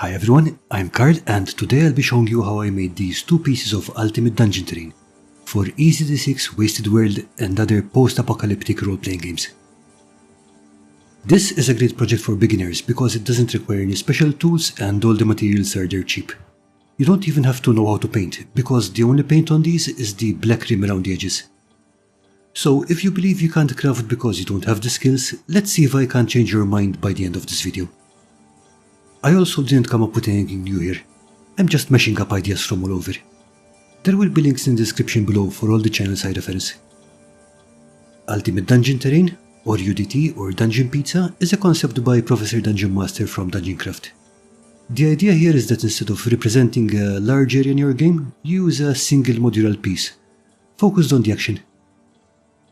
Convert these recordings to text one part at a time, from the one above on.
Hi everyone, I'm Carl and today I'll be showing you how I made these two pieces of ultimate dungeon terrain for EZD6 Wasted World and other post-apocalyptic role-playing games. This is a great project for beginners because it doesn't require any special tools and all the materials are dirt cheap. You don't even have to know how to paint because the only paint on these is the black rim around the edges. So if you believe you can't craft because you don't have the skills, let's see if I can change your mind by the end of this video. I also didn't come up with anything new here. I'm just mashing up ideas from all over. There will be links in the description below for all the channels I reference. Ultimate Dungeon Terrain, or UDT or Dungeon Pizza, is a concept by Professor Dungeon Master from Dungeoncraft. The idea here is that instead of representing a large area in your game, you use a single modular piece, focused on the action.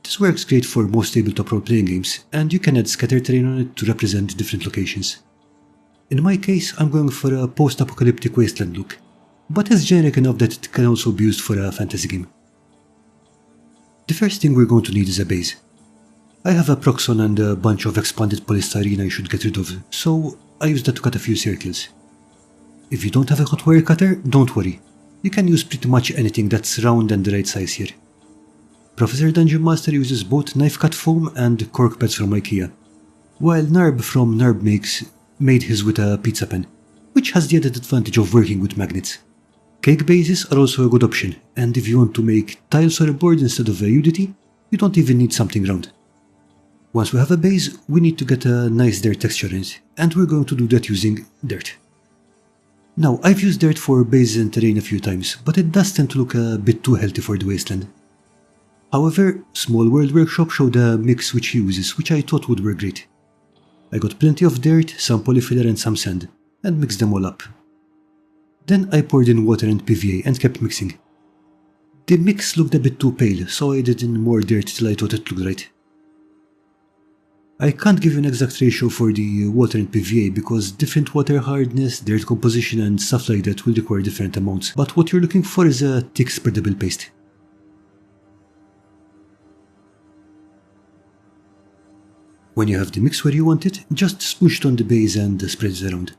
This works great for most tabletop role-playing games, and you can add scatter terrain on it to represent different locations. In my case, I'm going for a post-apocalyptic Wasteland look, but it's generic enough that it can also be used for a fantasy game. The first thing we're going to need is a base. I have a proxon and a bunch of expanded polystyrene I should get rid of, so I used that to cut a few circles. If you don't have a hot wire cutter, don't worry. You can use pretty much anything that's round and the right size here. Professor Dungeon Master uses both knife cut foam and cork pads from IKEA, while Narb from Narb made his with a pizza pen, which has the added advantage of working with magnets. Cake bases are also a good option, and if you want to make tiles or a board instead of a UDT, you don't even need something round. Once we have a base, we need to get a nice dirt texture in it, and we're going to do that using dirt. Now, I've used dirt for bases and terrain a few times, but it does tend to look a bit too healthy for the Wasteland. However, Small World Workshop showed a mix which he uses, which I thought would work great. I got plenty of dirt, some polyfiller and some sand, and mixed them all up. Then I poured in water and PVA and kept mixing. The mix looked a bit too pale, so I added in more dirt till I thought it looked right. I can't give you an exact ratio for the water and PVA because different water hardness, dirt composition and stuff like that will require different amounts, but what you're looking for is a thick spreadable paste. When you have the mix where you want it, just smoosh it on the base and spread it around.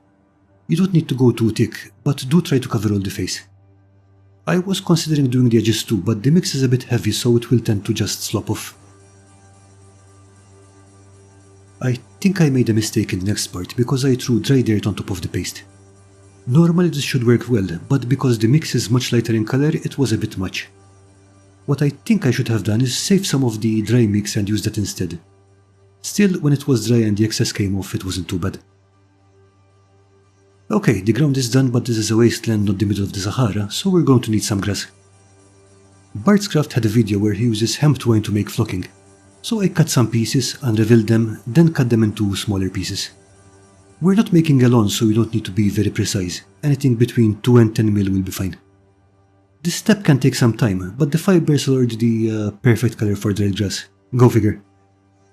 You don't need to go too thick, but do try to cover all the face. I was considering doing the edges too, but the mix is a bit heavy so it will tend to just slop off. I think I made a mistake in the next part because I threw dry dirt on top of the paste. Normally this should work well, but because the mix is much lighter in color, it was a bit much. What I think I should have done is save some of the dry mix and use that instead. Still, when it was dry and the excess came off, it wasn't too bad. Okay, the ground is done, but this is a wasteland, not the middle of the Sahara, so we're going to need some grass. Bart's Craft had a video where he uses hemp twine to make flocking, so I cut some pieces, unraveled them, then cut them into smaller pieces. We're not making a lawn, so you don't need to be very precise. Anything between 2 and 10 mil will be fine. This step can take some time, but the fibers are already the perfect color for dried grass. Go figure.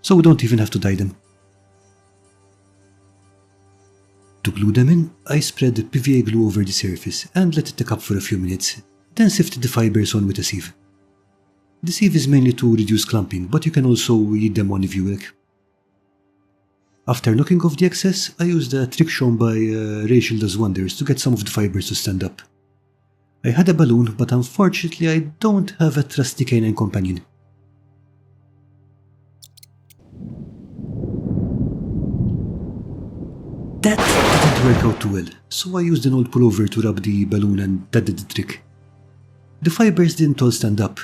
So we don't even have to dye them. To glue them in, I spread the PVA glue over the surface and let it take up for a few minutes, then sifted the fibers on with a sieve. The sieve is mainly to reduce clumping, but you can also eat them on if you like. After knocking off the excess, I used a trick shown by Rachel Does Wonders to get some of the fibers to stand up. I had a balloon, but unfortunately I don't have a trusty canine companion. That didn't work out too well, so I used an old pullover to rub the balloon and that did the trick. The fibers didn't all stand up.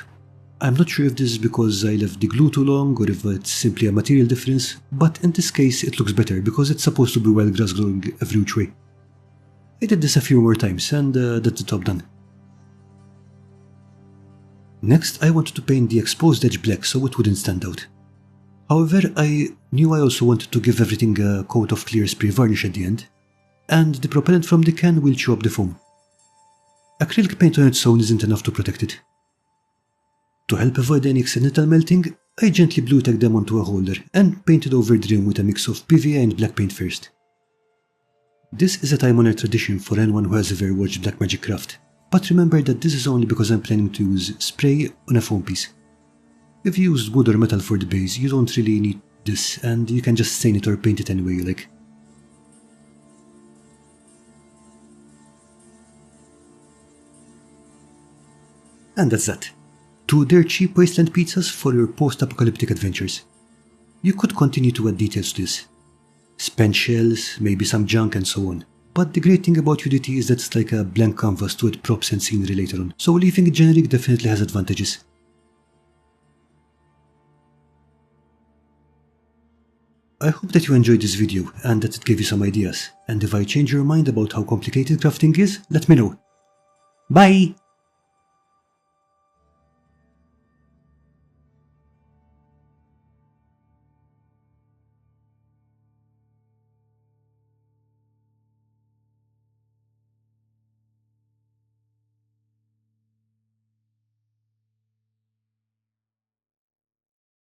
I'm not sure if this is because I left the glue too long or if it's simply a material difference, but in this case it looks better because it's supposed to be wild grass growing every which way. I did this a few more times and that's the top done. Next I wanted to paint the exposed edge black so it wouldn't stand out. However, I knew I also wanted to give everything a coat of clear spray varnish at the end, and the propellant from the can will chew up the foam. Acrylic paint on its own isn't enough to protect it. To help avoid any accidental melting, I gently blue tacked them onto a holder and painted over the rim with a mix of PVA and black paint first. This is a time-honored tradition for anyone who has ever watched Blackmagic Craft, but remember that this is only because I'm planning to use spray on a foam piece. If you used wood or metal for the base, you don't really need this, and you can just stain it or paint it any way you like. And that's that. 2 dirt cheap Wasteland pizzas for your post-apocalyptic adventures. You could continue to add details to this. Spent shells, maybe some junk and so on. But the great thing about UDT is that it's like a blank canvas to add props and scenery later on, so leaving it generic definitely has advantages. I hope that you enjoyed this video and that it gave you some ideas, and if I change your mind about how complicated crafting is, let me know. Bye!